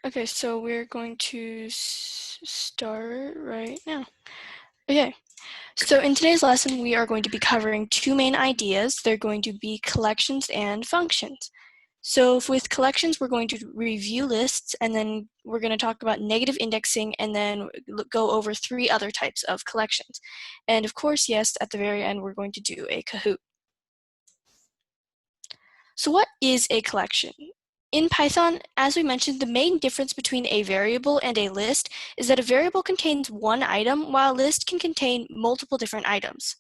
Okay, so we're going to start right now. Okay, so in today's lesson, we are going to be covering two main ideas. They're going to be collections and functions. So with collections, we're going to review lists, and then we're going to talk about negative indexing, and then go over three other types of collections. And of course, yes, at the very end, we're going to do a Kahoot. So what is a collection? In Python, as we mentioned, the main difference between a variable and a list is that a variable contains one item, while a list can contain multiple different items.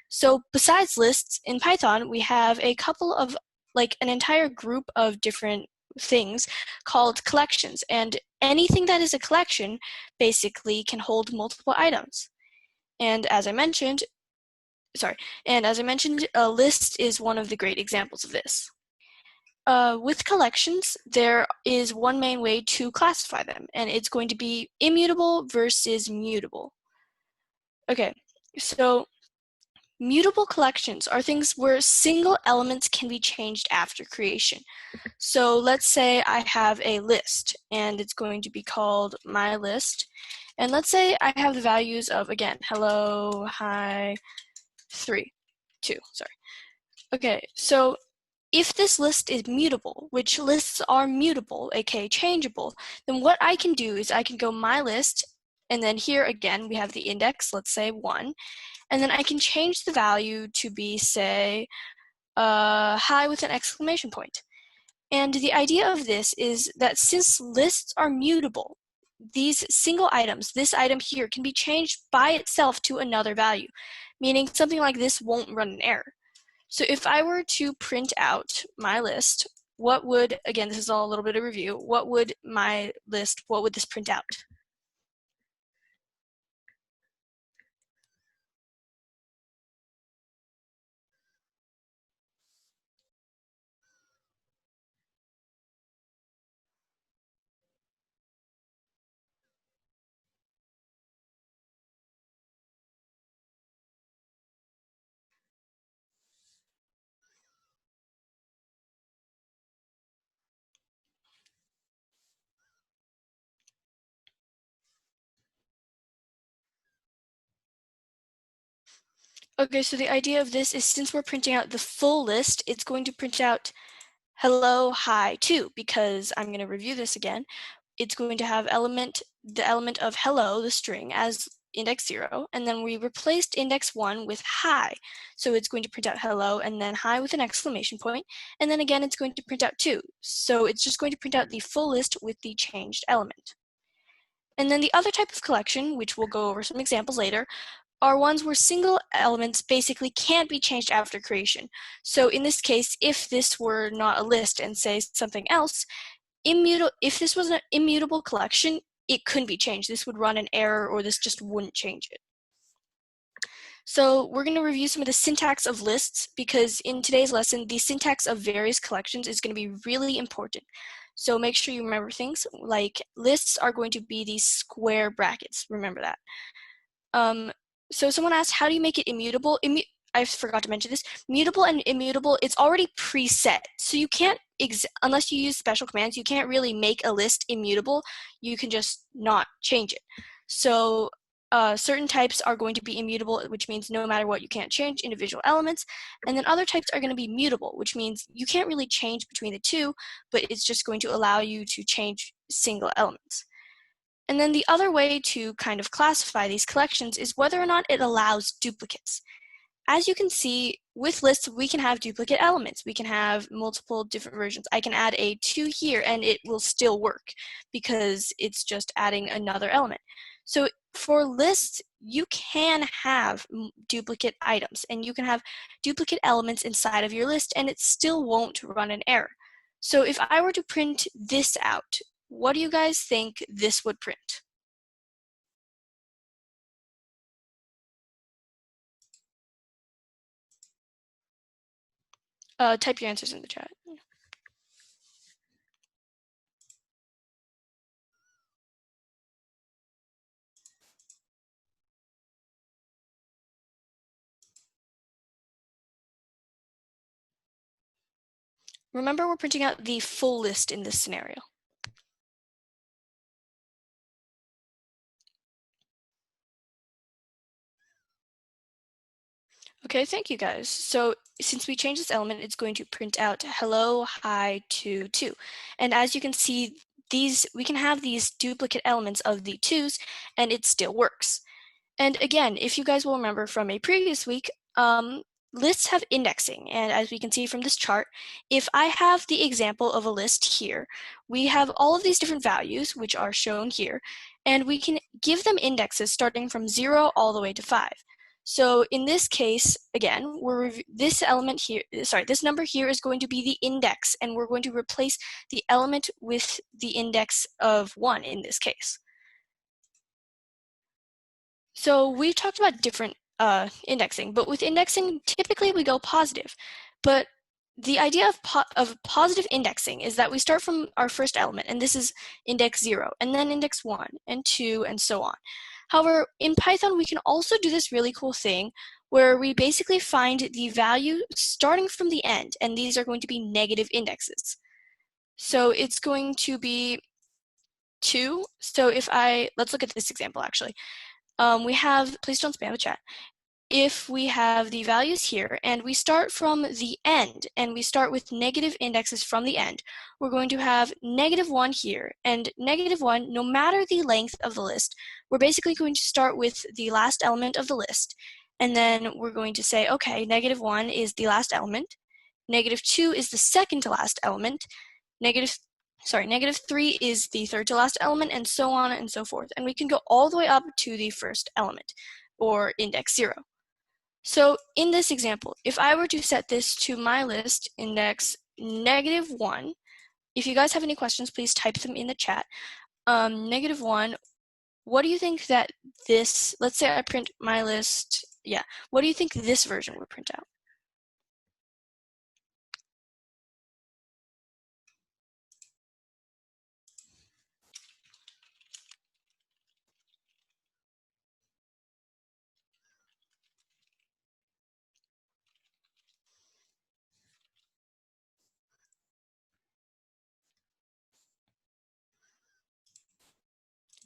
So besides lists, in Python, we have a couple of, like an entire group of different things called collections. And anything that is a collection basically can hold multiple items. And as I mentioned, a list is one of the great examples of this. With collections, there is one main way to classify them, and it's going to be immutable versus mutable. Okay, so mutable collections are things where single elements can be changed after creation. So let's say I have a list, and it's going to be called my list. And let's say I have the values of, again, hello, hi, 2. Okay, so if this list is mutable, which lists are mutable, aka changeable, then what I can do is I can go my list, and then here again we have the index, let's say 1, and then I can change the value to be, say, hi with an exclamation point. And the idea of this is that since lists are mutable, these single items, this item here, can be changed by itself to another value, meaning something like this won't run an error. So if I were to print out my list, what would, again, this is all a little bit of review, what would this print out? Okay, so the idea of this is since we're printing out the full list, it's going to print out hello, hi, 2, because I'm going to review this again. It's going to have the element of hello, the string, as index 0, and then we replaced index 1 with hi. So it's going to print out hello and then hi with an exclamation point, and then again it's going to print out 2. So it's just going to print out the full list with the changed element. And then the other type of collection, which we'll go over some examples later, are ones where single elements basically can't be changed after creation. So in this case, if this were not a list and say something else, if this was an immutable collection, it couldn't be changed. This would run an error, or this just wouldn't change it. So we're going to review some of the syntax of lists, because in today's lesson, the syntax of various collections is going to be really important. So make sure you remember things like lists are going to be these square brackets. Remember that. So someone asked, how do you make it immutable? I forgot to mention this. Mutable and immutable, it's already preset. So you can't, unless you use special commands, you can't really make a list immutable. You can just not change it. So certain types are going to be immutable, which means no matter what, you can't change individual elements. And then other types are going to be mutable, which means you can't really change between the two, but it's just going to allow you to change single elements. And then the other way to kind of classify these collections is whether or not it allows duplicates. As you can see, with lists, we can have duplicate elements. We can have multiple different versions. I can add a 2 here and it will still work because it's just adding another element. So for lists, you can have duplicate items and you can have duplicate elements inside of your list and it still won't run an error. So if I were to print this out, what do you guys think this would print? Type your answers in the chat. Remember, we're printing out the full list in this scenario. Okay, thank you guys. So since we changed this element, it's going to print out hello, hi, 2. And as you can see, we can have these duplicate elements of the 2's and it still works. And again, if you guys will remember from a previous week, lists have indexing. And as we can see from this chart, if I have the example of a list here, we have all of these different values, which are shown here, and we can give them indexes starting from 0 all the way to 5. So in this case, again, this element here, sorry, this number here is going to be the index, and we're going to replace the element with the index of 1 in this case. So we talked about different indexing, but with indexing, typically we go positive. But the idea of positive indexing is that we start from our first element, and this is index 0, and then index 1, and 2, and so on. However, in Python, we can also do this really cool thing where we basically find the value starting from the end, and these are going to be negative indexes. So it's going to be 2. So let's look at this example actually. We have, please don't spam the chat. If we have the values here and we start from the end and we start with negative indexes from the end, we're going to have -1 here, and -1, no matter the length of the list, we're basically going to start with the last element of the list, and then we're going to say, okay, -1 is the last element, -2 is the second to last element, -3 is the third to last element, and so on and so forth. And we can go all the way up to the first element, or index 0. So in this example, if I were to set this to my list index -1, if you guys have any questions, please type them in the chat. -1, what do you think that let's say I print my list, yeah, what do you think this version would print out?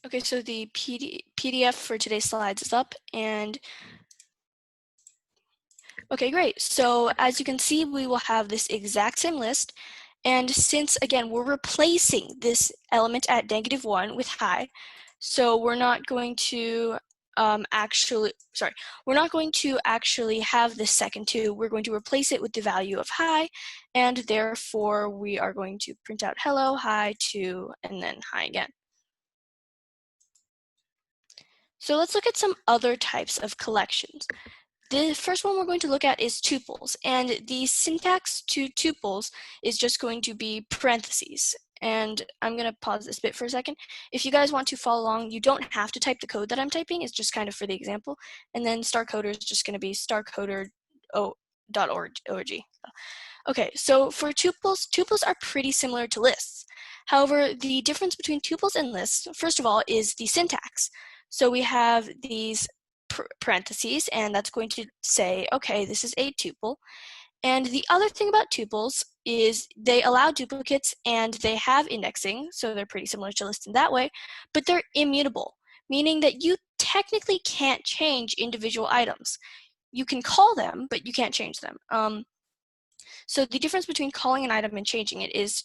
Okay, so the PDF for today's slides is up, and okay, great. So as you can see, we will have this exact same list. And since, again, we're replacing this element at -1 with hi, so we're not going to we're not going to actually have this second 2. We're going to replace it with the value of hi, and therefore we are going to print out hello, hi, 2, and then hi again. So let's look at some other types of collections. The first one we're going to look at is tuples, and the syntax to tuples is just going to be parentheses. And I'm going to pause this bit for a second. If you guys want to follow along, you don't have to type the code that I'm typing. It's just kind of for the example. And then starcoder is just going to be starcoder.org. Okay, so for tuples are pretty similar to lists. However, the difference between tuples and lists, first of all, is the syntax. So we have these parentheses, and that's going to say, okay, this is a tuple. And the other thing about tuples is they allow duplicates and they have indexing, so they're pretty similar to lists in that way, but they're immutable, meaning that you technically can't change individual items. You can call them, but you can't change them. So the difference between calling an item and changing it is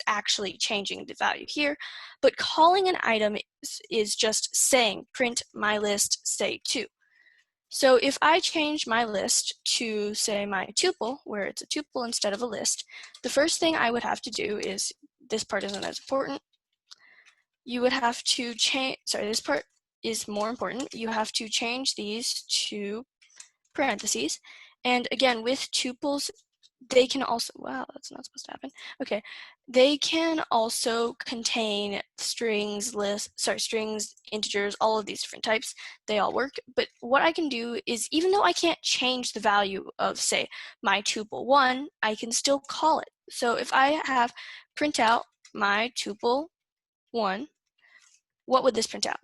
actually changing the value here, but calling an item is just saying print my list say 2. So if I change my list to say my tuple, where it's a tuple instead of a list, the first thing I would have to do is, this part isn't as important, you would have to change, this part is more important, you have to change these to parentheses. And again, with tuples, they can also, wow, that's not supposed to happen. Okay, they can also contain strings, strings, integers, all of these different types. They all work. But what I can do is, even though I can't change the value of, say, my tuple 1, I can still call it. So if I have print out my tuple 1, what would this print out?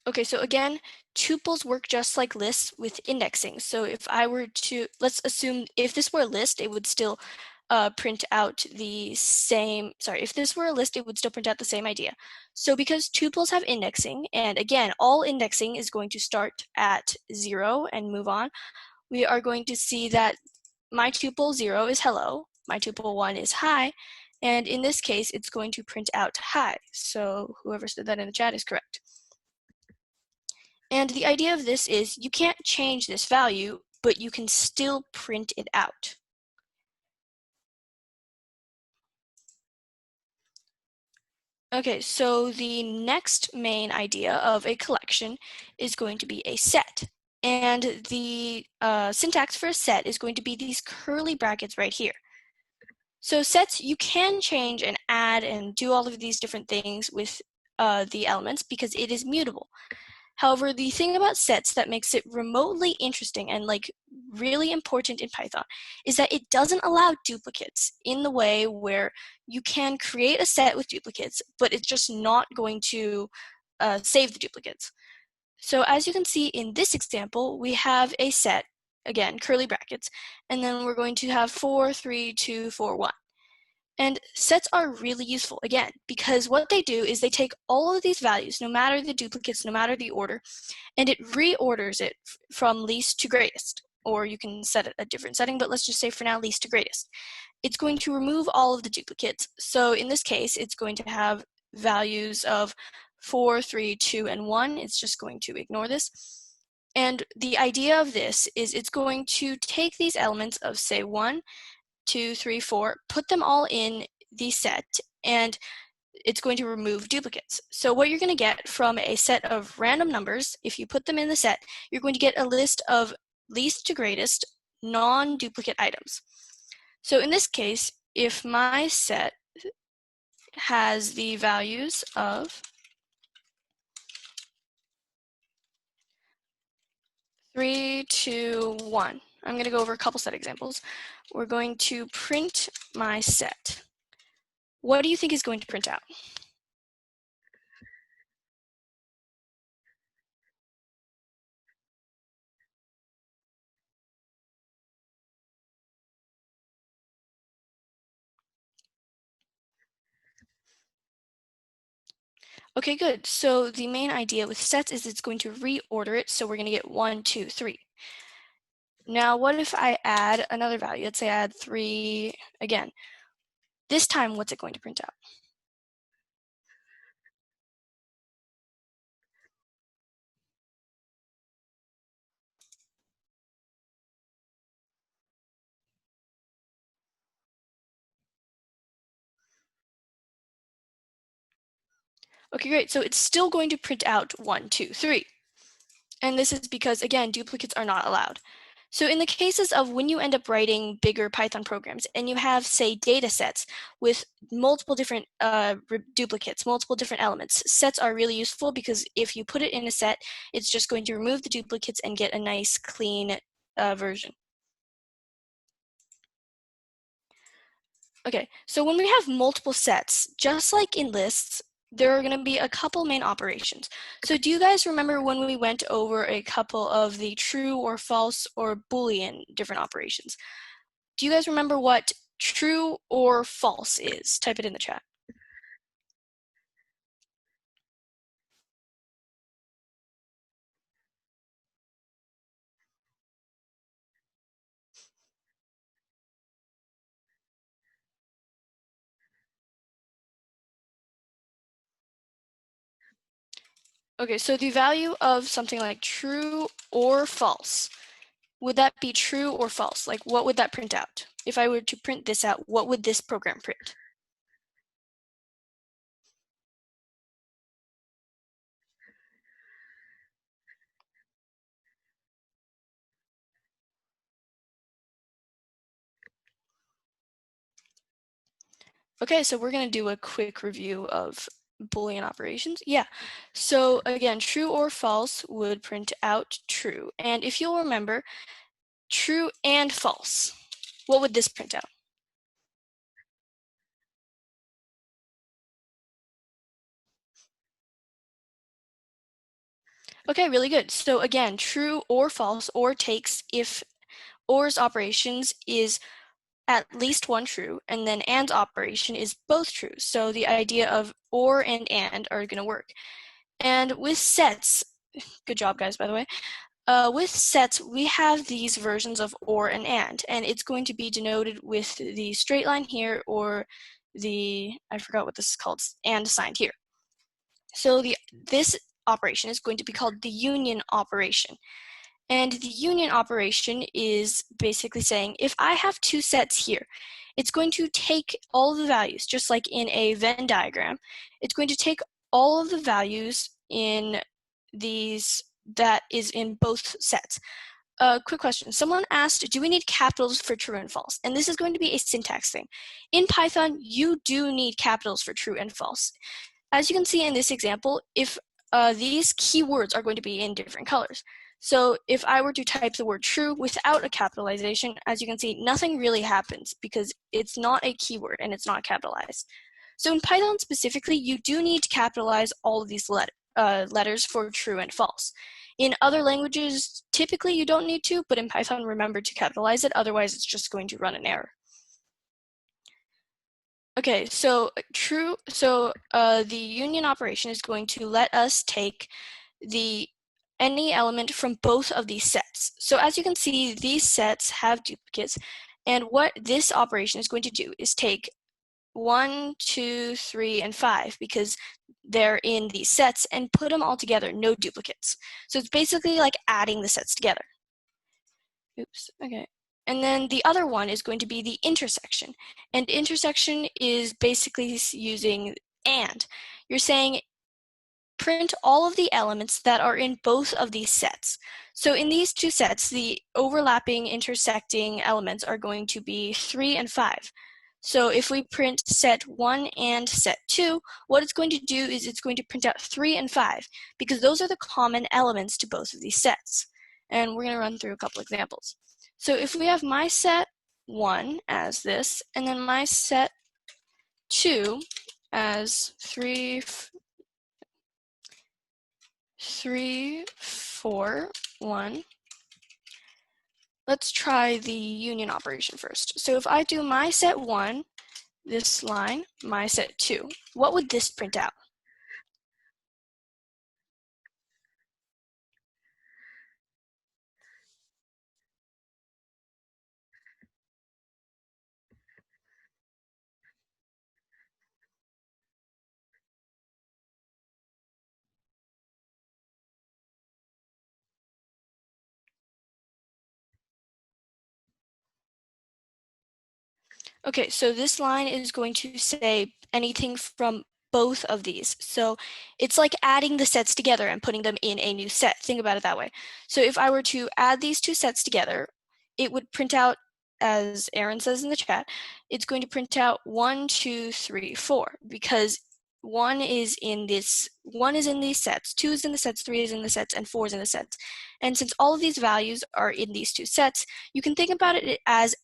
Okay, so again, tuples work just like lists with indexing. So if I were to, let's assume if this were a list, it would still print out the same, sorry, if this were a list, it would still print out the same idea. So because tuples have indexing, and again, all indexing is going to start at 0 and move on, we are going to see that my tuple 0 is hello, my tuple 1 is hi, and in this case, it's going to print out hi. So whoever said that in the chat is correct. And the idea of this is you can't change this value, but you can still print it out. Okay, so the next main idea of a collection is going to be a set. And the syntax for a set is going to be these curly brackets right here. So sets, you can change and add and do all of these different things with the elements because it is mutable. However, the thing about sets that makes it remotely interesting and like really important in Python is that it doesn't allow duplicates in the way where you can create a set with duplicates, but it's just not going to save the duplicates. So as you can see in this example, we have a set, again, curly brackets, and then we're going to have 4, 3, 2, 4, 1. And sets are really useful, again, because what they do is they take all of these values, no matter the duplicates, no matter the order, and it reorders it from least to greatest. Or you can set it a different setting, but let's just say for now least to greatest. It's going to remove all of the duplicates. So in this case, it's going to have values of 4, 3, 2, and 1. It's just going to ignore this. And the idea of this is it's going to take these elements of, say, 1, 2, 3, 4, put them all in the set, and it's going to remove duplicates. So what you're going to get from a set of random numbers, if you put them in the set, you're going to get a list of least to greatest non-duplicate items. So in this case, if my set has the values of 3, 2, 1, I'm going to go over a couple set examples. We're going to print my set. What do you think is going to print out? Okay, good. So the main idea with sets is it's going to reorder it. So we're going to get 1, 2, 3. Now, what if I add another value? Let's say I add 3 again. This time, what's it going to print out? Okay, great. So it's still going to print out 1, 2, 3. And this is because, again, duplicates are not allowed. So in the cases of when you end up writing bigger Python programs and you have, say, data sets with multiple different duplicates, multiple different elements, sets are really useful because if you put it in a set, it's just going to remove the duplicates and get a nice, clean version. Okay, so when we have multiple sets, just like in lists, there are going to be a couple main operations. So do you guys remember when we went over a couple of the true or false or Boolean different operations? Do you guys remember what true or false is? Type it in the chat. Okay, so the value of something like true or false, would that be true or false? Like what would that print out? If I were to print this out, what would this program print? Okay, so we're going to do a quick review of Boolean operations. Yeah, so again, true or false would print out true. And if you'll remember, true and false, what would this print out? Okay, really good. So again, true or false, or takes if or's operations is at least one true, and then and's operation is both true. So the idea of or and are going to work. And with sets, good job guys, by the way. With sets, we have these versions of or and it's going to be denoted with the straight line here or the, I forgot what this is called, and signed here. So this operation is going to be called the union operation. And the union operation is basically saying if I have two sets here, it's going to take all of the values, just like in a Venn diagram, it's going to take all of the values in these that is in both sets. Quick question. Someone asked, do we need capitals for true and false? And this is going to be a syntax thing. In Python, you do need capitals for true and false. As you can see in this example, if these keywords are going to be in different colors. So if I were to type the word true without a capitalization, as you can see, nothing really happens because it's not a keyword and it's not capitalized. So in Python specifically, you do need to capitalize all of these letters for true and false. In other languages, typically you don't need to, but in Python, remember to capitalize it, otherwise it's just going to run an error. Okay, so the union operation is going to let us take any element from both of these sets. So as you can see, these sets have duplicates, and what this operation is going to do is take 1, 2, 3, and 5 because they're in these sets and put them all together, no duplicates. So it's basically like adding the sets together. Oops, okay. And then the other one is going to be the intersection. And intersection is basically using and. You're saying print all of the elements that are in both of these sets. So in these two sets, the overlapping intersecting elements are going to be 3 and 5. So if we print set 1 and set 2, what it's going to do is it's going to print out 3 and 5 because those are the common elements to both of these sets. And we're going to run through a couple examples. So if we have my set 1 as this, and then my set 2 as 3, 4, 1. Let's try the union operation first. So if I do my set 1, this line, my set 2, what would this print out? Okay, so this line is going to say anything from both of these. So it's like adding the sets together and putting them in a new set. Think about it that way. So if I were to add these two sets together, it would print out, as Aaron says in the chat, it's going to print out 1, 2, 3, 4 because one is in these sets, 2 is in the sets, 3 is in the sets, and 4 is in the sets. And since all of these values are in these two sets, you can think about it as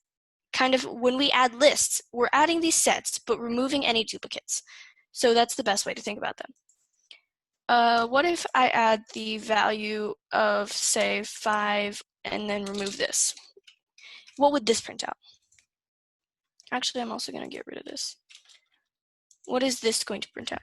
kind of when we add lists, we're adding these sets, but removing any duplicates. So that's the best way to think about them. What if I add the value of, say, 5 and then remove this? What would this print out? Actually, I'm also going to get rid of this. What is this going to print out?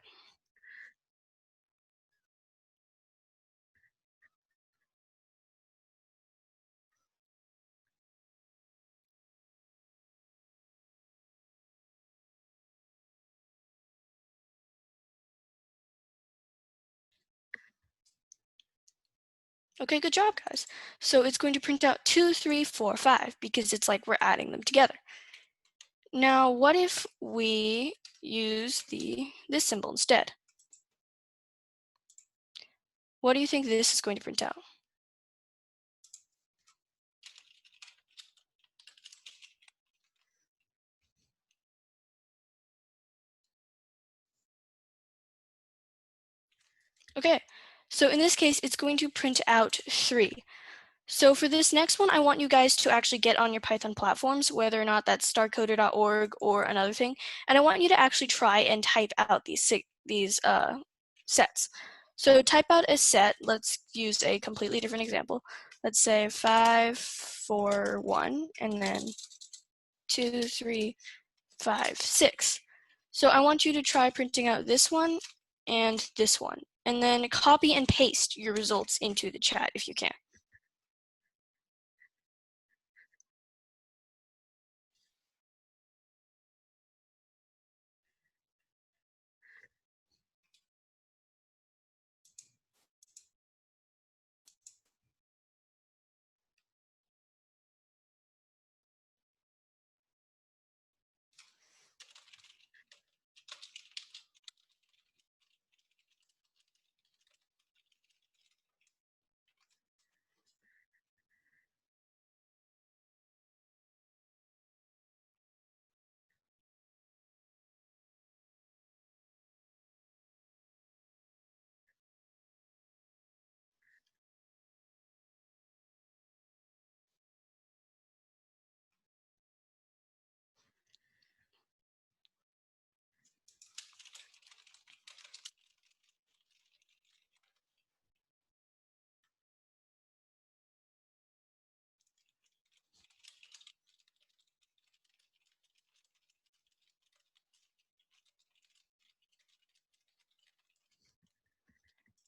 Okay, good job, guys. So it's going to print out 2, 3, 4, 5 because it's like we're adding them together. Now, what if we use this symbol instead? What do you think this is going to print out? Okay, so in this case, it's going to print out 3. So for this next one, I want you guys to actually get on your Python platforms, whether or not that's starcoder.org or another thing, and I want you to actually try and type out these sets. So type out a set. Let's use a completely different example. Let's say 5, 4, 1, and then 2, 3, 5, 6. So I want you to try printing out this one and this one, and then copy and paste your results into the chat if you can.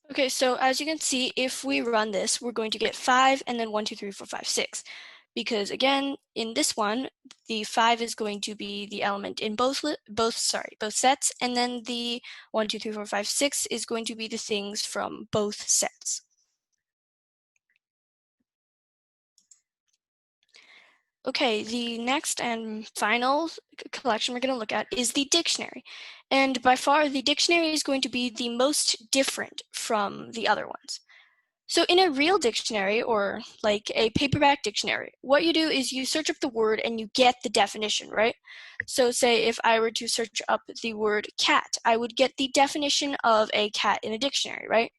Okay, so as you can see, if we run this, we're going to get 5 and then 1, 2, 3, 4, 5, 6. Because again, in this one, the 5 is going to be the element in both sets, and then the 1, 2, 3, 4, 5, 6 is going to be the things from both sets. Okay, the next and final collection we're going to look at is the dictionary. And by far, the dictionary is going to be the most different from the other ones. So in a real dictionary, or like a paperback dictionary, what you do is you search up the word and you get the definition, right? So say if I were to search up the word cat, I would get the definition of a cat in a dictionary, right?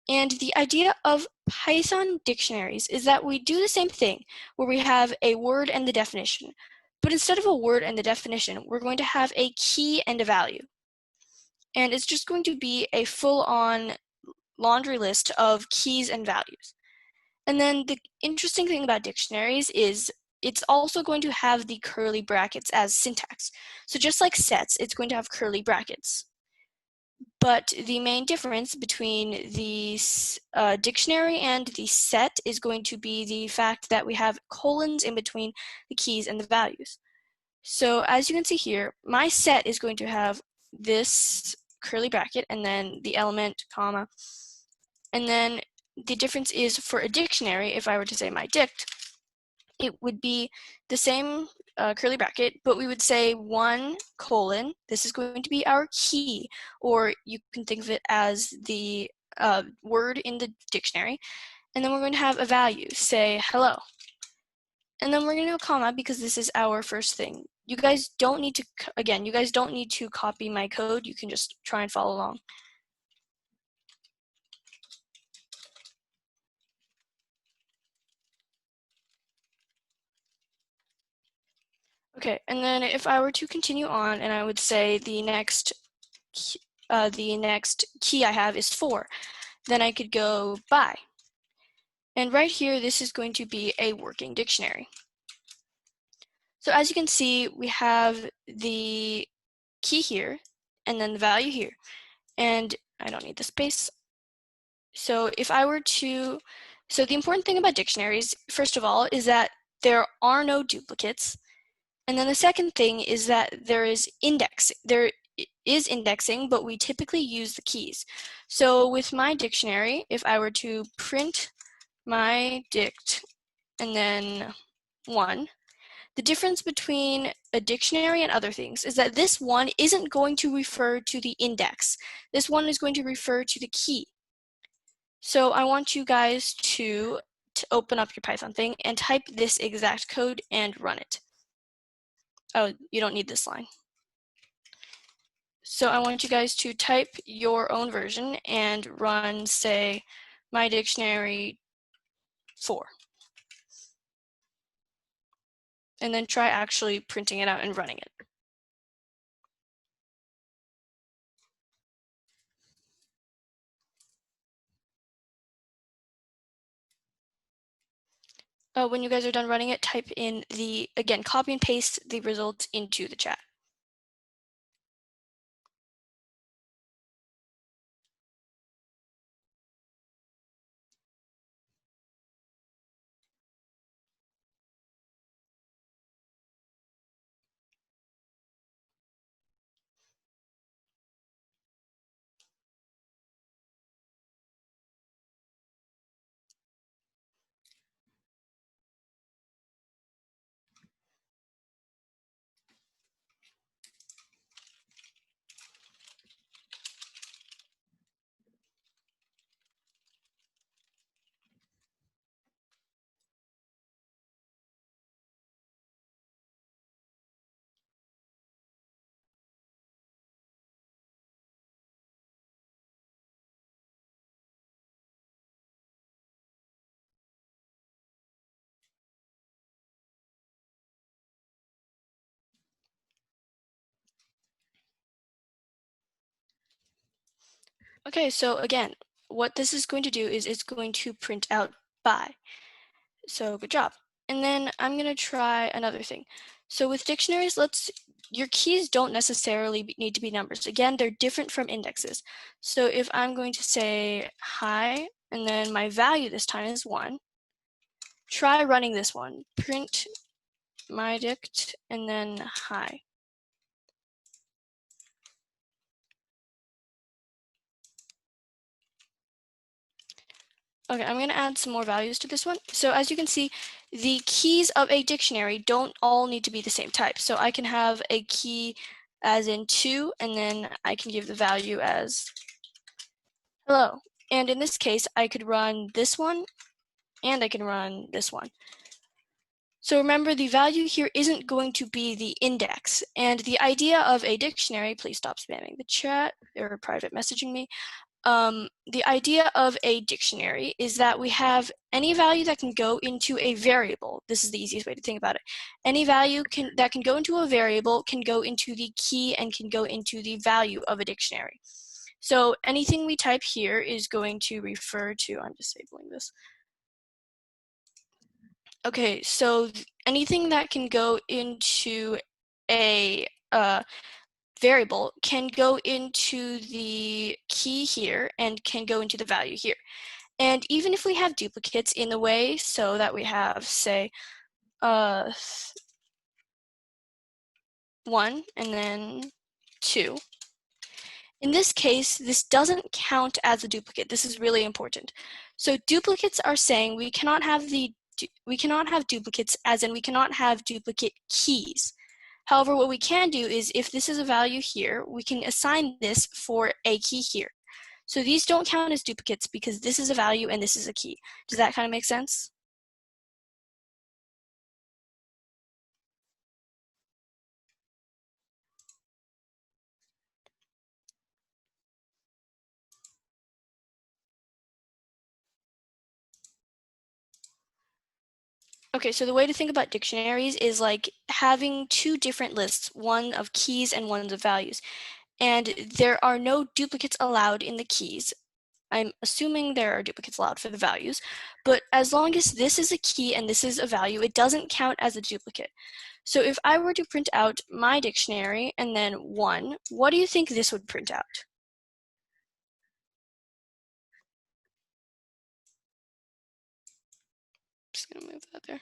And the idea of Python dictionaries is that we do the same thing, where we have a word and the definition. But instead of a word and the definition, we're going to have a key and a value. And it's just going to be a full-on laundry list of keys and values. And then the interesting thing about dictionaries is it's also going to have the curly brackets as syntax. So just like sets, it's going to have curly brackets. But the main difference between the dictionary and the set is going to be the fact that we have colons in between the keys and the values. So as you can see here, my set is going to have this curly bracket and then the element, comma, and then the difference is for a dictionary, if I were to say my dict, it would be the same curly bracket, but we would say 1 colon, this is going to be our key, or you can think of it as the word in the dictionary, and then we're going to have a value, say hello. And then we're going to do a comma because this is our first thing. You guys don't need to, again, you guys don't need to copy my code, you can just try and follow along. Okay, and then if I were to continue on and I would say the next key I have is 4, then I could go by. And right here, this is going to be a working dictionary. So as you can see, we have the key here and then the value here. And I don't need the space. So if I were to, so the important thing about dictionaries, first of all, is that there are no duplicates. And then the second thing is that there is indexing, but we typically use the keys. So with my dictionary, if I were to print my dict and then 1, the difference between a dictionary and other things is that this one isn't going to refer to the index. This one is going to refer to the key. So I want you guys to open up your Python thing and type this exact code and run it. Oh, you don't need this line. So I want you guys to type your own version and run, say, my dictionary 4. And then try actually printing it out and running it. When you guys are done running it, type in again, copy and paste the results into the chat. Okay, so again, what this is going to do is it's going to print out by. So good job. And then I'm going to try another thing. So with dictionaries, your keys don't necessarily need to be numbers. Again, they're different from indexes. So if I'm going to say hi, and then my value this time is 1, try running this one. Print my dict, and then hi. Okay, I'm going to add some more values to this one. So as you can see, the keys of a dictionary don't all need to be the same type. So I can have a key as in 2, and then I can give the value as hello. And in this case, I could run this one, and I can run this one. So remember, the value here isn't going to be the index. And the idea of a dictionary, please stop spamming the chat or private messaging me. The idea of a dictionary is that we have any value that can go into a variable. This is the easiest way to think about it. Any value that can go into a variable can go into the key and can go into the value of a dictionary. So anything we type here is going to refer to, I'm disabling this. Okay, so anything that can go into a variable can go into the key here and can go into the value here. And even if we have duplicates in the way, so that we have, say, 1 and then 2, in this case, this doesn't count as a duplicate. This is really important. So duplicates are saying we cannot have duplicates, as in we cannot have duplicate keys. However, what we can do is if this is a value here, we can assign this for a key here. So these don't count as duplicates because this is a value and this is a key. Does that kind of make sense? Okay, so the way to think about dictionaries is like having two different lists, one of keys and one of values. And there are no duplicates allowed in the keys. I'm assuming there are duplicates allowed for the values, but as long as this is a key and this is a value, it doesn't count as a duplicate. So if I were to print out my dictionary and then 1, what do you think this would print out? Just gonna move that there.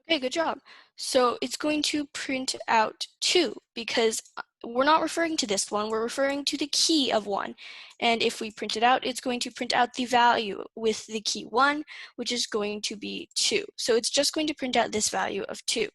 Okay, good job. So it's going to print out 2 because we're not referring to this one, we're referring to the key of 1. And if we print it out, it's going to print out the value with the key 1, which is going to be 2. So it's just going to print out this value of 2.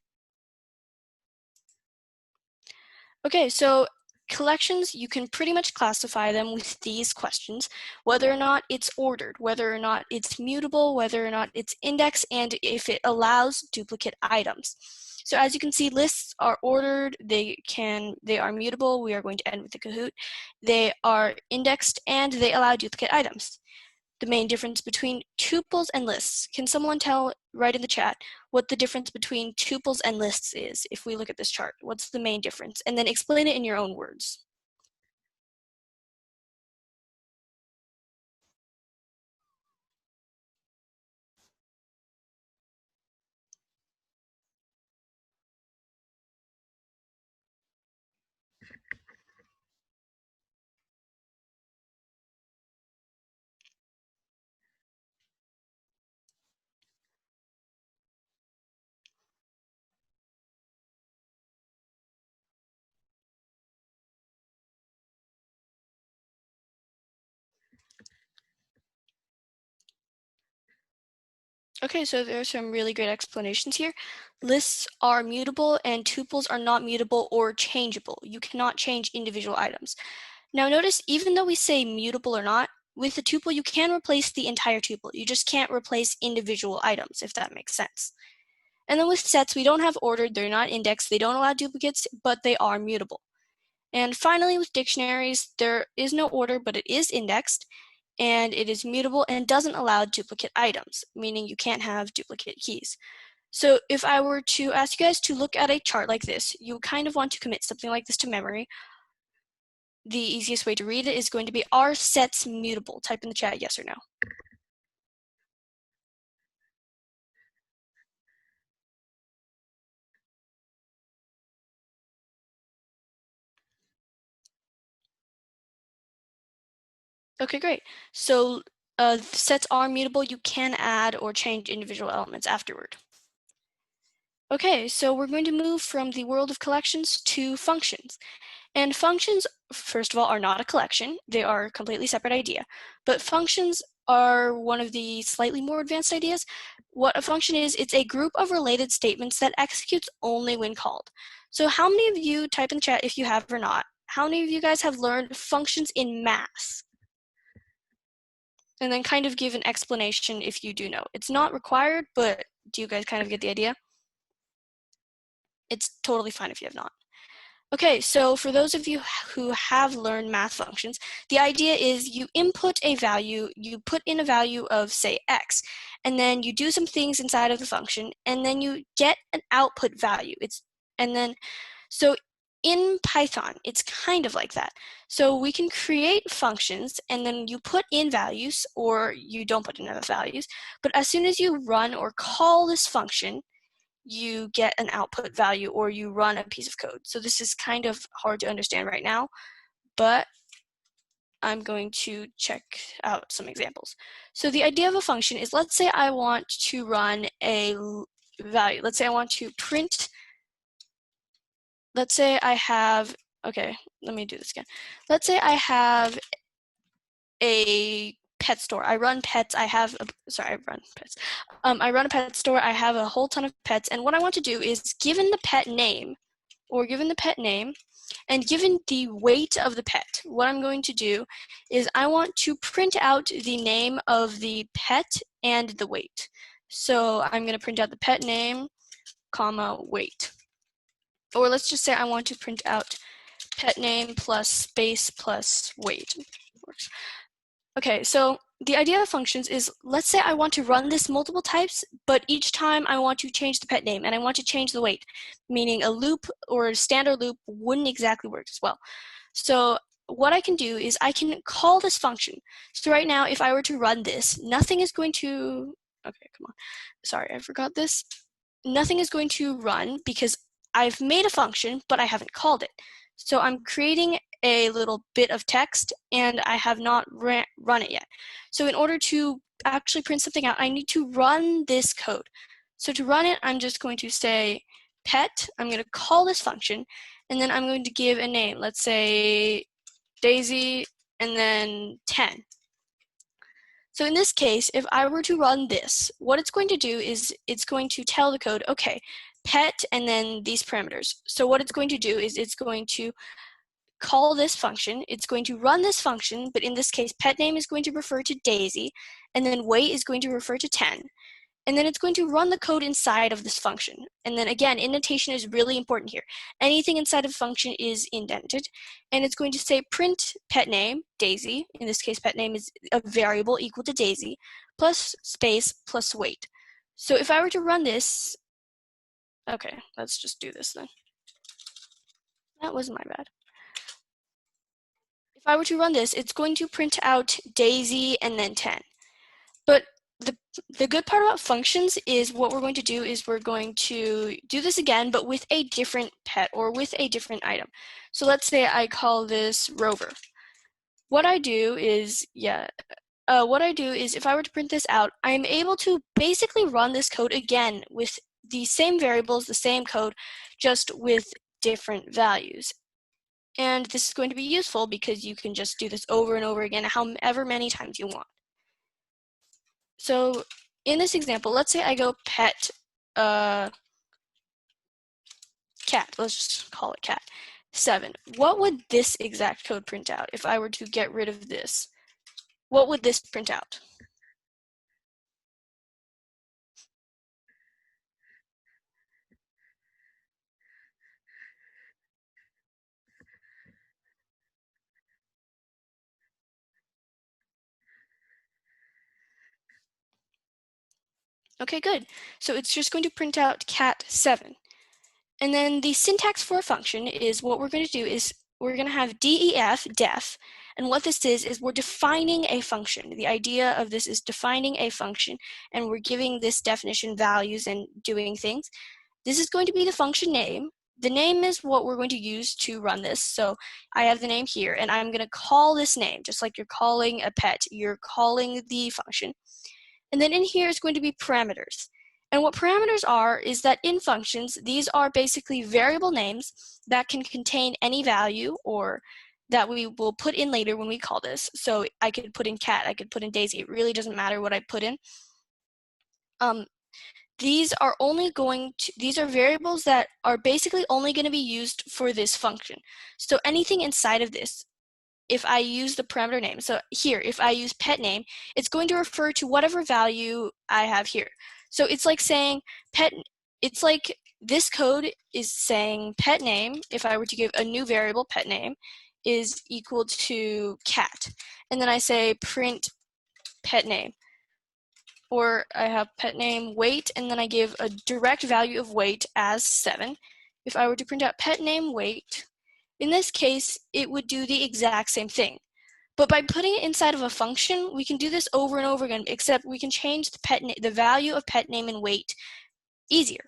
Okay, so collections, you can pretty much classify them with these questions: whether or not it's ordered, whether or not it's mutable, whether or not it's indexed, and if it allows duplicate items. So as you can see, lists are ordered, they are mutable, we are going to end with the Kahoot, they are indexed, and they allow duplicate items. the main difference between tuples and lists. Can someone write in the chat what the difference between tuples and lists is if we look at this chart? What's the main difference? And then explain it in your own words. Okay, so there are some really great explanations here. Lists are mutable and tuples are not mutable or changeable. You cannot change individual items. Now notice, even though we say mutable or not, with a tuple you can replace the entire tuple. You just can't replace individual items, if that makes sense. And then with sets, we don't have ordered, they're not indexed, they don't allow duplicates, but they are mutable. And finally, with dictionaries, there is no order, but it is indexed, and it is mutable and doesn't allow duplicate items, meaning you can't have duplicate keys. So if I were to ask you guys to look at a chart like this, you kind of want to commit something like this to memory. The easiest way to read it is going to be, are sets mutable? Type in the chat yes or no. Okay, great. So sets are mutable. You can add or change individual elements afterward. Okay, so we're going to move from the world of collections to functions. And functions, first of all, are not a collection. They are a completely separate idea. But functions are one of the slightly more advanced ideas. What a function is, it's a group of related statements that executes only when called. So how many of you, type in the chat if you have or not, how many of you guys have learned functions in math? And then kind of give an explanation if you do know. It's not required, but do you guys kind of get the idea? It's totally fine if you have not. Okay, so for those of you who have learned math functions, the idea is you input a value, you put in a value of, say, x, and then you do some things inside of the function, and then you get an output value. So in Python, it's kind of like that. So we can create functions, and then you put in values, or you don't put in enough values, but as soon as you run or call this function, you get an output value or you run a piece of code. So this is kind of hard to understand right now, but I'm going to check out some examples. So the idea of a function is, let's say I want to run a value. Let's say I want to print, let's say I have, okay, let me do this again. Let's say I have a pet store. I run pets. I run pets. I run a pet store. I have a whole ton of pets. And what I want to do is, given the pet name, and given the weight of the pet, what I'm going to do is I want to print out the name of the pet and the weight. So I'm going to print out the pet name, comma, weight. Or let's just say I want to print out pet name plus space plus weight. Works. Okay, so the idea of functions is, let's say I want to run this multiple times, but each time I want to change the pet name and I want to change the weight, meaning a loop or a standard loop wouldn't exactly work as well. So what I can do is I can call this function. So right now, if I were to run this, nothing is going to, okay, come on. Sorry, I forgot this. Nothing is going to run because I've made a function, but I haven't called it. So I'm creating a little bit of text and I have not run it yet. So in order to actually print something out, I need to run this code. So to run it, I'm just going to say pet, I'm going to call this function, and then I'm going to give a name. Let's say Daisy, and then 10. So in this case, if I were to run this, what it's going to do is it's going to tell the code, okay, pet, and then these parameters. So what it's going to do is it's going to call this function, it's going to run this function, but in this case, pet name is going to refer to Daisy, and then weight is going to refer to 10. and then it's going to run the code inside of this function. And then again, indentation is really important here. Anything inside of a function is indented, and it's going to say print pet name, Daisy. In this case, pet name is a variable equal to Daisy, plus space plus weight. So if I were to run this, okay, let's just do this then. That was my bad. If I were to run this, it's going to print out Daisy and then 10. But the good part about functions is what we're going to do is we're going to do this again, but with a different pet or with a different item. So let's say I call this Rover. What I do is, if I were to print this out, I'm able to basically run this code again with the same variables, the same code, just with different values. And this is going to be useful because you can just do this over and over again, however many times you want. So in this example, let's say I go pet cat. Let's just call it cat. 7. What would this exact code print out if I were to get rid of this? What would this print out? Okay, good. So it's just going to print out cat 7. And then the syntax for a function is what we're going to do is we're going to have def, and what this is we're defining a function. The idea of this is defining a function, and we're giving this definition values and doing things. This is going to be the function name. The name is what we're going to use to run this. So I have the name here, and I'm going to call this name, just like you're calling a pet. You're calling the function. And then in here is going to be parameters. And what parameters are is that in functions, these are basically variable names that can contain any value or that we will put in later when we call this. So I could put in cat, I could put in Daisy. It really doesn't matter what I put in. These are variables that are basically only going to be used for this function. So anything inside of this, if I use the parameter name, so here, if I use pet name, it's going to refer to whatever value I have here. So it's like saying it's like this code is saying pet name, if I were to give a new variable pet name, is equal to cat. And then I say print pet name. Or I have pet name weight, and then I give a direct value of weight as 7. If I were to print out pet name weight, in this case, it would do the exact same thing. But by putting it inside of a function, we can do this over and over again, except we can change the value of pet name and weight easier.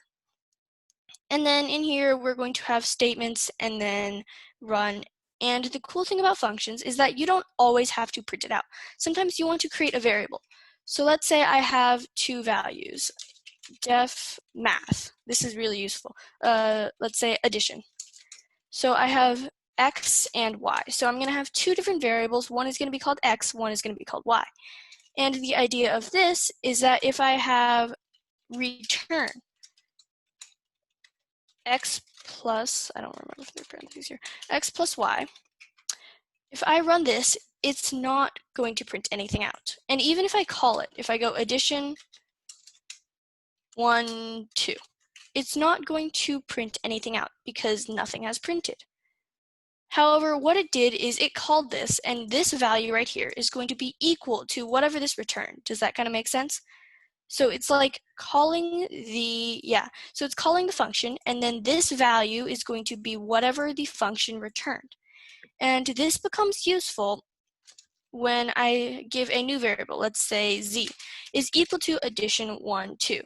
And then in here, we're going to have statements and then run. And the cool thing about functions is that you don't always have to print it out. Sometimes you want to create a variable. So let's say I have 2 values, def math. This is really useful. Let's say addition. So I have x and y. So I'm going to have 2 different variables. One is going to be called x, one is going to be called y. And the idea of this is that if I have return x plus, I don't remember if there are parentheses here, x plus y, if I run this, it's not going to print anything out. And even if I call it, if I go addition 1, 2, it's not going to print anything out because nothing has printed. However, what it did is it called this, and this value right here is going to be equal to whatever this returned. Does that kind of make sense? So it's like calling so it's calling the function, and then this value is going to be whatever the function returned. And this becomes useful when I give a new variable, let's say z, is equal to addition 1, 2.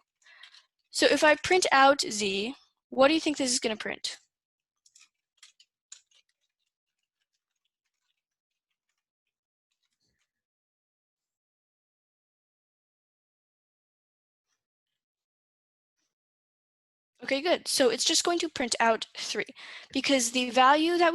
So if I print out z, what do you think this is going to print? Okay, good. So it's just going to print out 3 because the value that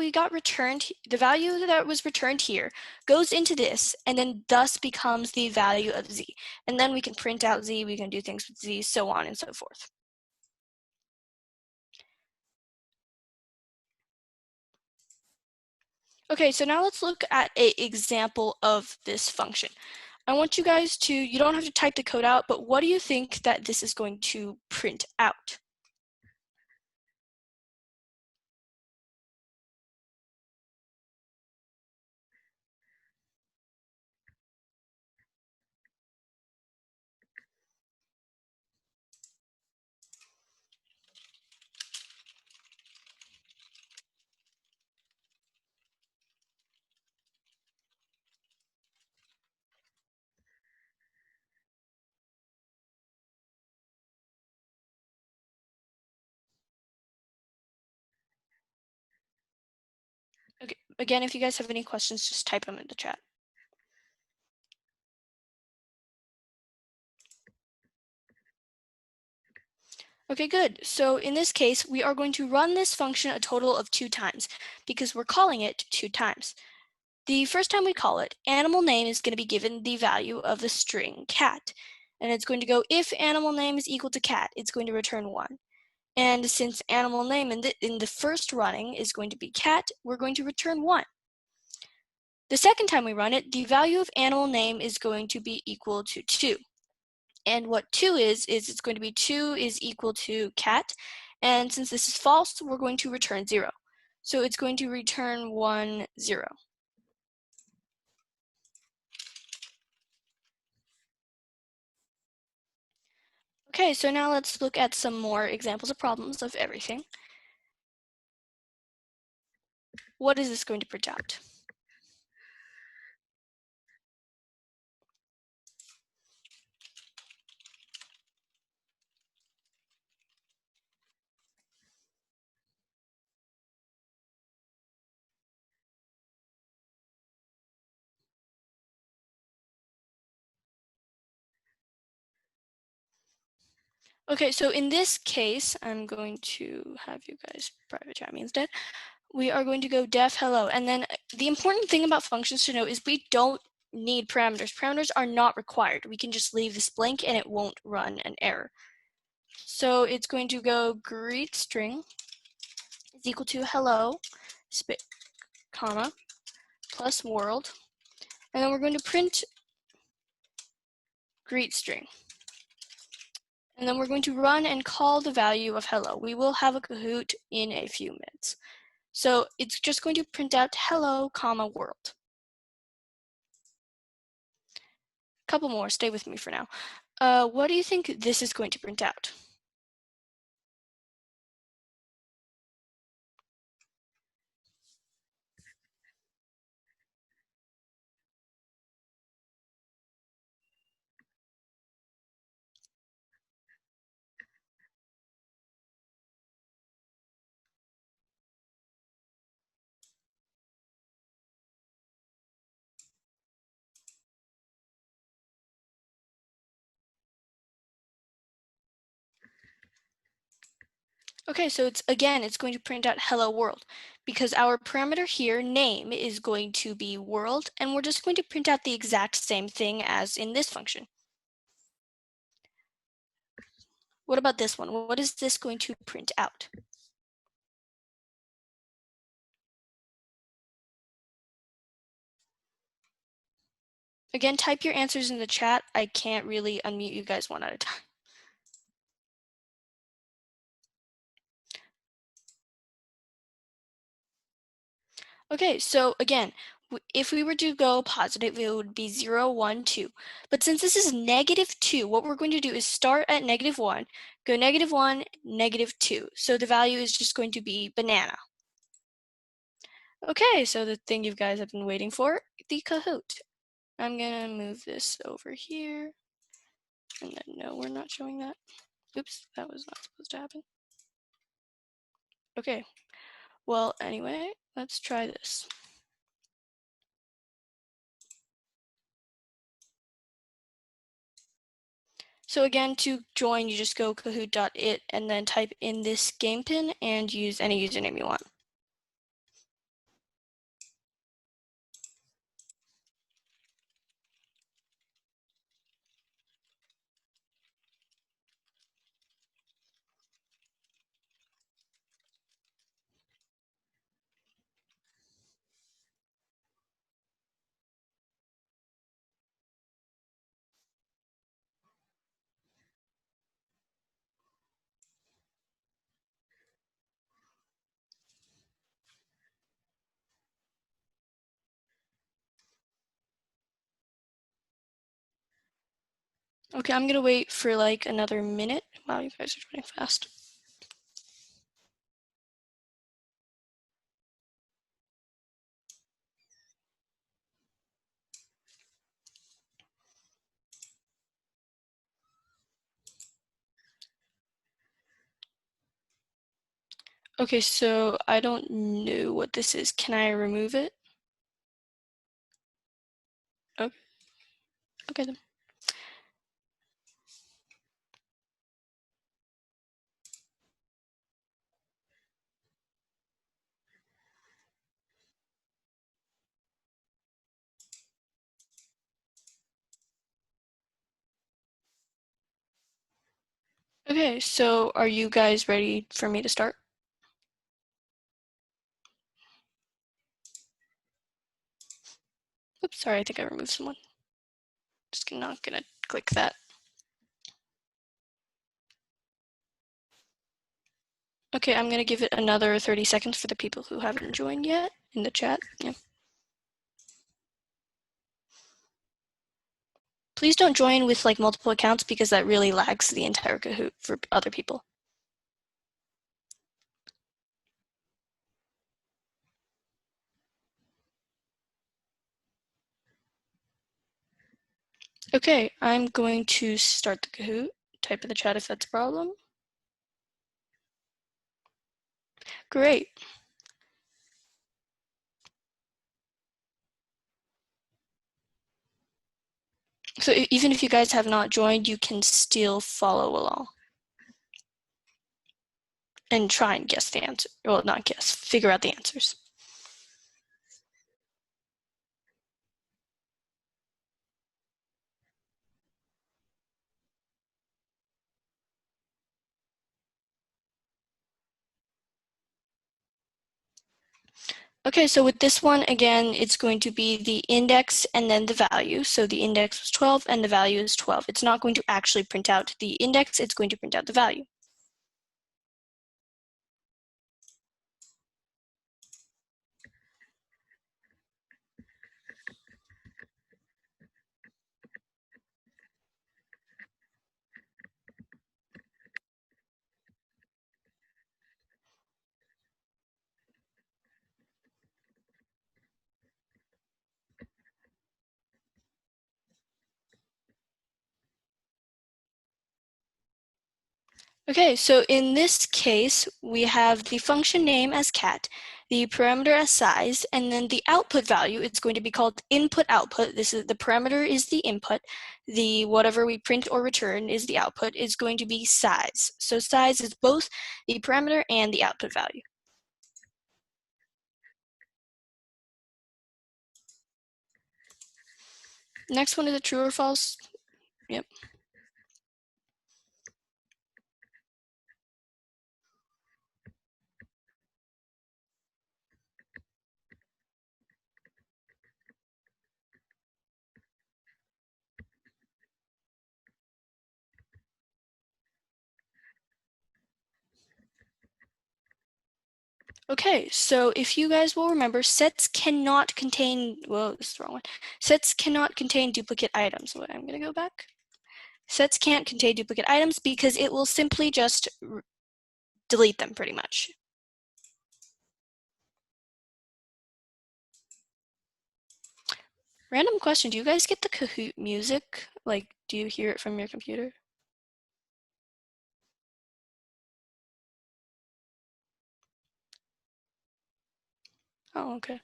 was returned here goes into this and then thus becomes the value of z. And then we can print out z, we can do things with z, so on and so forth. Okay, so now let's look at an example of this function. I want you guys to, you don't have to type the code out, but what do you think that this is going to print out? Okay, again, if you guys have any questions, just type them in the chat. Okay, good. So in this case, we are going to run this function a total of 2 times because we're calling it 2 times. The first time we call it, animal name is going to be given the value of the string cat. And it's going to go, if animal name is equal to cat, it's going to return 1. And since animal name in the first running is going to be cat, we're going to return 1. The second time we run it, the value of animal name is going to be equal to 2. And what 2 is it's going to be 2 is equal to cat. And since this is false, we're going to return 0. So it's going to return 1, 0. Okay, so now let's look at some more examples of problems of everything. What is this going to print out? Okay, so in this case, I'm going to have you guys private chat me instead. We are going to go def hello. And then the important thing about functions to know is we don't need parameters. Parameters are not required. We can just leave this blank and it won't run an error. So it's going to go greet string is equal to hello, comma, plus world. And then we're going to print greet string. And then we're going to run and call the value of hello. We will have a Kahoot in a few minutes. So it's just going to print out hello, comma, world. A couple more, stay with me for now. What do you think this is going to print out? Okay, so it's going to print out hello world because our parameter here, name, is going to be world, and we're just going to print out the exact same thing as in this function. What about this one? What is this going to print out? Again, type your answers in the chat. I can't really unmute you guys one at a time. Okay, so again, if we were to go positive, it would be 0, 1, 2. But since this is -2, what we're going to do is start at -1, go -1, -2. So the value is just going to be banana. Okay, so the thing you guys have been waiting for, the Kahoot. I'm gonna move this over here. And then no, we're not showing that. Oops, that was not supposed to happen. Okay, well, anyway, let's try this. So again, to join, you just go kahoot.it and then type in this game pin and use any username you want. Okay, I'm gonna wait for like another minute. Wow, you guys are joining fast. Okay, so I don't know what this is. Can I remove it? Okay, okay then. Okay, so are you guys ready for me to start? Oops, sorry, I think I removed someone. Just not gonna click that. Okay, I'm gonna give it another 30 seconds for the people who haven't joined yet in the chat. Yeah. Please don't join with like multiple accounts because that really lags the entire Kahoot for other people. Okay, I'm going to start the Kahoot. Type in the chat if that's a problem. Great. So even if you guys have not joined, you can still follow along and try and guess the answer. Well, not guess, figure out the answers. Okay, so with this one, again, it's going to be the index and then the value. So the index was 12 and the value is 12. It's not going to actually print out the index, it's going to print out the value. Okay, so in this case, we have the function name as cat, the parameter as size, and then the output value, it's going to be called input output. This is the parameter is the input, the whatever we print or return is the output, is going to be size. So size is both the parameter and the output value. Next one is a true or false. Yep. Okay, so if you guys will remember, sets cannot contain, well, this is the wrong one. Sets cannot contain duplicate items. Wait, I'm going to go back. Sets can't contain duplicate items because it will simply just delete them pretty much. Random question, do you guys get the Kahoot music? Like, do you hear it from your computer? Oh, okay.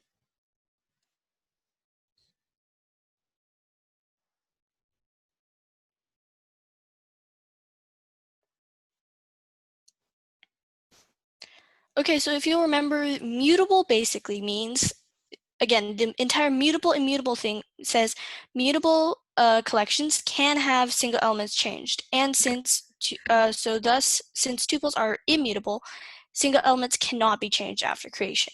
Okay, so if you'll remember, mutable basically means, again, the entire mutable immutable thing says mutable collections can have single elements changed. And since tuples are immutable, single elements cannot be changed after creation.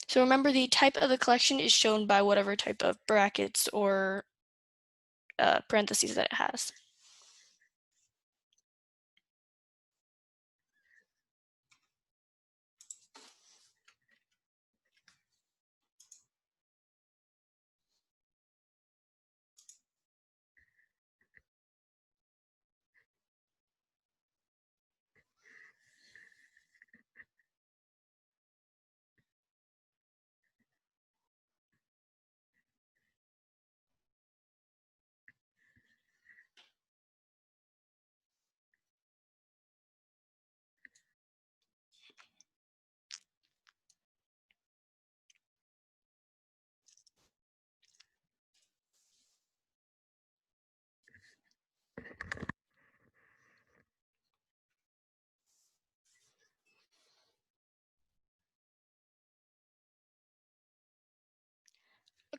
So remember, the type of the collection is shown by whatever type of brackets or parentheses that it has.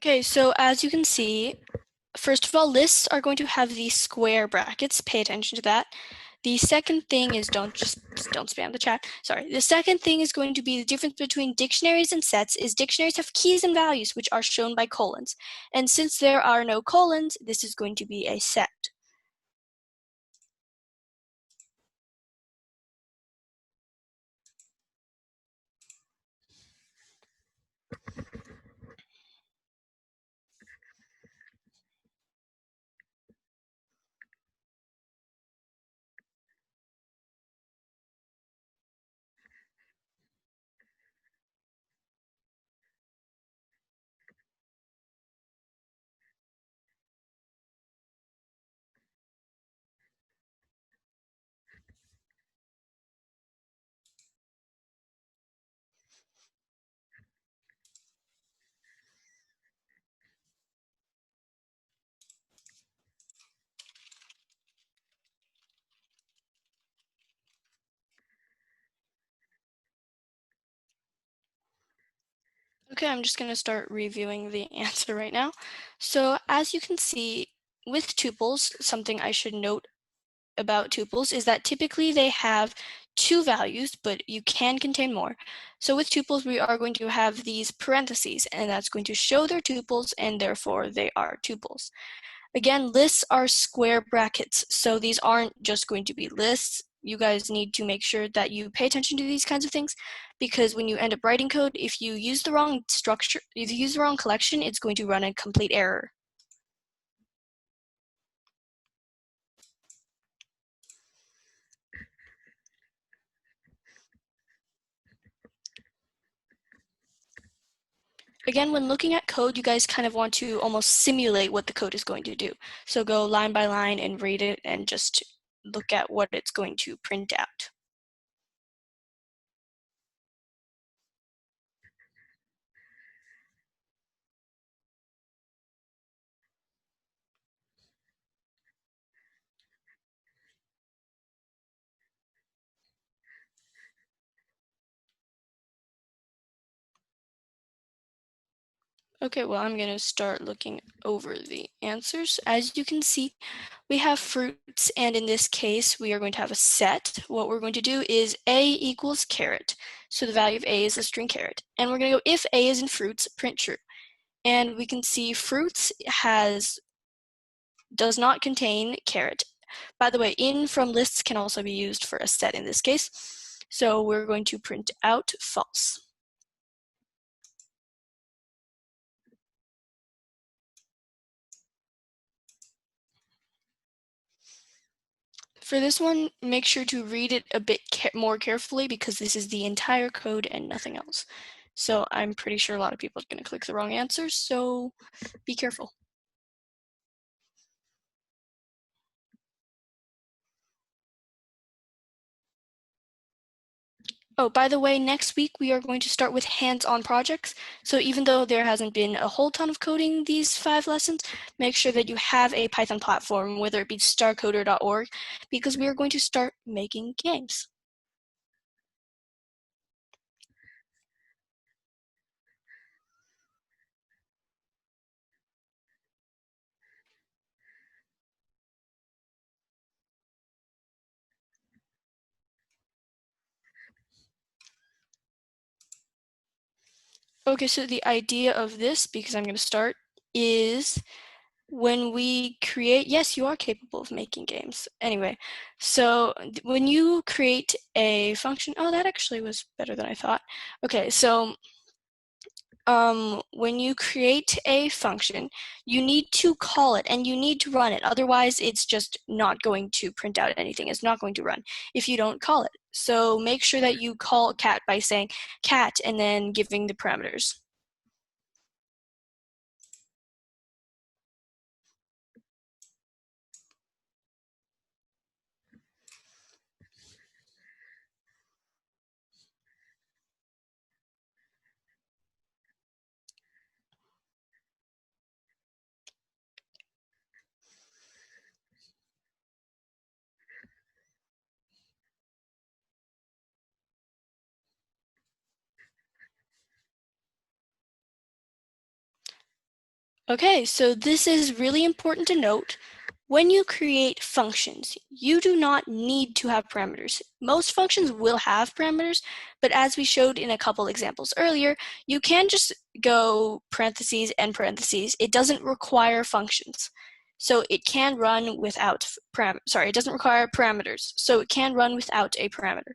Okay, so as you can see, first of all, lists are going to have these square brackets. Pay attention to that. The second thing is don't spam the chat. Sorry. The second thing is going to be the difference between dictionaries and sets is dictionaries have keys and values which are shown by colons. And since there are no colons, this is going to be a set. Okay, I'm just going to start reviewing the answer right now. So as you can see, with tuples, something I should note about tuples is that typically they have two values, but you can contain more. So with tuples, we are going to have these parentheses, and that's going to show they're tuples, and therefore they are tuples. Again, lists are square brackets, so these aren't just going to be lists. You guys need to make sure that you pay attention to these kinds of things, because when you end up writing code, if you use the wrong structure, if you use the wrong collection, it's going to run a complete error. Again, when looking at code, you guys kind of want to almost simulate what the code is going to do. So go line by line and read it and just look at what it's going to print out. Okay, well, I'm going to start looking over the answers. As you can see, we have fruits, and in this case, we are going to have a set. What we're going to do is A equals carrot. So the value of A is the string carrot. And we're going to go if A is in fruits, print true. And we can see fruits does not contain carrot. By the way, in from lists can also be used for a set in this case. So we're going to print out false. For this one, make sure to read it a bit more carefully because this is the entire code and nothing else. So I'm pretty sure a lot of people are going to click the wrong answer, so be careful. Oh, by the way, next week we are going to start with hands-on projects. So even though there hasn't been a whole ton of coding these 5 lessons, make sure that you have a Python platform, whether it be starcoder.org, because we are going to start making games. Okay, so the idea of this, because I'm going to start, is when we create, yes, you are capable of making games. Anyway, so when you create a function, oh, that actually was better than I thought. Okay, so when you create a function, you need to call it and you need to run it. Otherwise, it's just not going to print out anything. It's not going to run if you don't call it. So make sure that you call cat by saying cat and then giving the parameters. Okay, so this is really important to note. When you create functions, you do not need to have parameters. Most functions will have parameters, but as we showed in a couple examples earlier, you can just go parentheses and parentheses. It doesn't require functions. So it can run without it doesn't require parameters. So it can run without a parameter.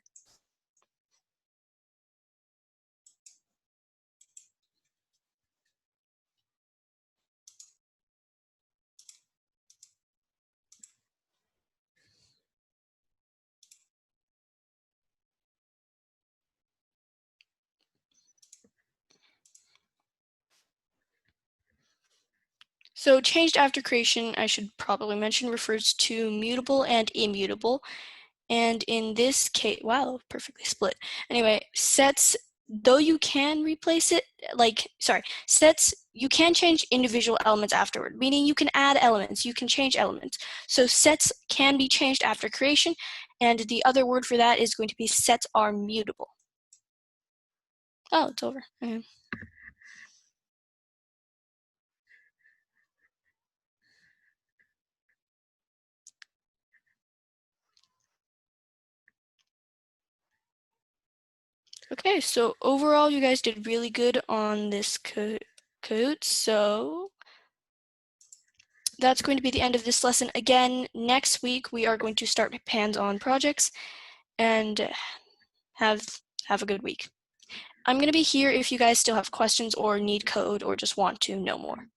So changed after creation, I should probably mention, refers to mutable and immutable. And in this case, wow, perfectly split. Anyway, sets, though you can replace it, sets, you can change individual elements afterward, meaning you can add elements, you can change elements. So sets can be changed after creation, and the other word for that is going to be sets are mutable. Oh, it's over. Okay, so overall, you guys did really good on this code. So that's going to be the end of this lesson. Again, next week we are going to start hands-on projects, and have a good week. I'm going to be here if you guys still have questions or need code or just want to know more.